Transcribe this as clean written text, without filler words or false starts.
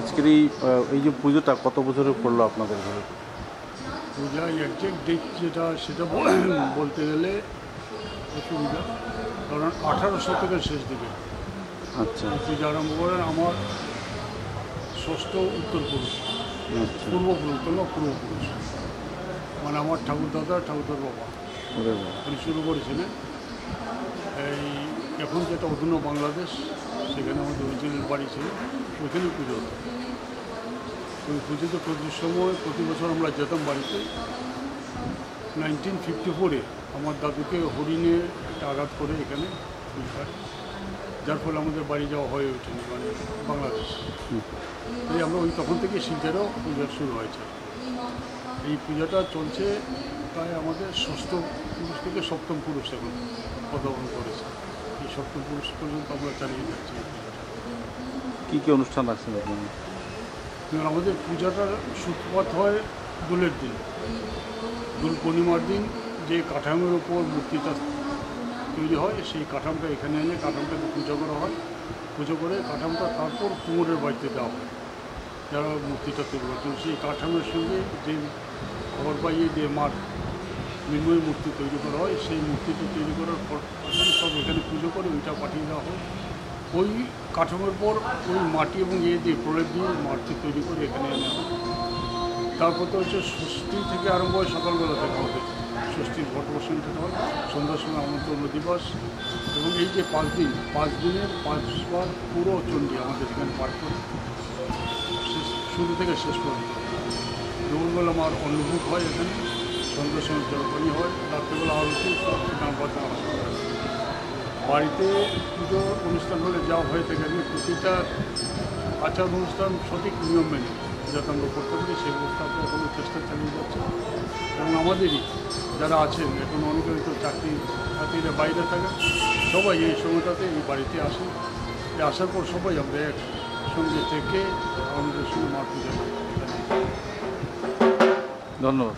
আজকের এই যে পুজোটা কত বছরে পড়লো আপনাদের ঘরে? পূজা একজ্যাক্ট ডেট যেটা সেটা বলতে গেলে অসুবিধা, কারণ 1800 শতকের শেষ দিকে আচ্ছা পূজা আরম্ভ করেন আমার ষষ্ঠ উত্তরপুরুষ, আচ্ছা। পূর্বপুরুষ তো না, পূর্বপুরুষ মানে আমার ঠাকুরদার বাবা ওরে বাবা। উনি শুরু করেছিলেন। এই এখন যেটা অধুনা বাংলাদেশ, সেখানে আমাদের অরিজিনাল বাড়ি ছিল, ওইখানেই পুজো হতো। ওই পুজোতে প্রতি বছর আমরা যেতাম বাড়িতে। 1954-এ আমার দাদুকে হরিণে একটা আঘাত করে এখানে, যার ফলে আমাদের বাড়ি যাওয়া হয়ে ওঠেনি, মানে বাংলাদেশ। এই আমরা ওই তখন থেকে শিখেরও পূজা শুরু হয়েছে। এই পূজাটা চলছে প্রায় আমাদের ষষ্ঠ পুরুষ থেকে সপ্তম পুরুষ এখন পদার্পণ করেছে। এই সপ্তম পুরুষ পর্যন্ত আমরা চালিয়ে যাচ্ছি এই পূজাটা। কী কী অনুষ্ঠান রাখছেন আপনারা? আমাদের পূজাটার সূত্রপাত হয় দোলের দিন, দোল পূর্ণিমার দিন যে কাঠামোর ওপর মূর্তিটা তৈরি হয়, সেই কাঠামোটা এখানে এনে কাঠামোটাকে পুজো করা হয়। পুজো করে কাঠামোটা তারপর কুমোরের বাড়িতে দেওয়া হয়, যারা মূর্তিটা তৈরি করছেন। সেই কাঠামোর সঙ্গে যে ঘর পাইয়ে যে মাঠ মৃন্ময়ী মূর্তি তৈরি করা হয়, সেই মূর্তিটা তৈরি করার পর সব এখানে পুজো করে ওইটা পাঠিয়ে দেওয়া হয়। ওই কাঠামোর পর ওই মাটি এবং দিয়ে প্রলেপ দিয়ে মূর্তি তৈরি করে এখানে এনে হয়। তারপর তো হচ্ছে ষষ্ঠী থেকে আরম্ভ হয়, সকালবেলা থেকে আমাদের ষষ্ঠীর ঘট বসানো হয়, সন্ধ্যার সময় আমন্ত্রণ দিবস, এবং এই যে 5 দিনের 5বার পুরো চণ্ডী আমাদের এখানে পাঠ করে শুরু থেকে শেষ পর্যন্ত। দুপুরবেলা আমার অন্নভোগ হয় এখানে, সন্ধ্যার সময় জলপানি হয়, রাত্রেবেলা আরতি, গান বাজনা হয়। বাড়িতে পুজো অনুষ্ঠান হলে যা হয়ে থাকে, প্রতিটা আচার অনুষ্ঠান সঠিক নিয়ম মেনে যাতে আমরা করতে পারি, সেই ব্যবস্থা আমরা এখনও চেষ্টা চালিয়ে যাচ্ছি। এবং আমাদেরই যারা আছেন এখন অনেকে হয়তো চাকরিরা বাইরে থাকেন, সবাই এই সময়টাতে এই বাড়িতে আসেন। আসার পর সবাই আমরা একসঙ্গে থেকে আমাদের সঙ্গে মার পূজা করি। ধন্যবাদ।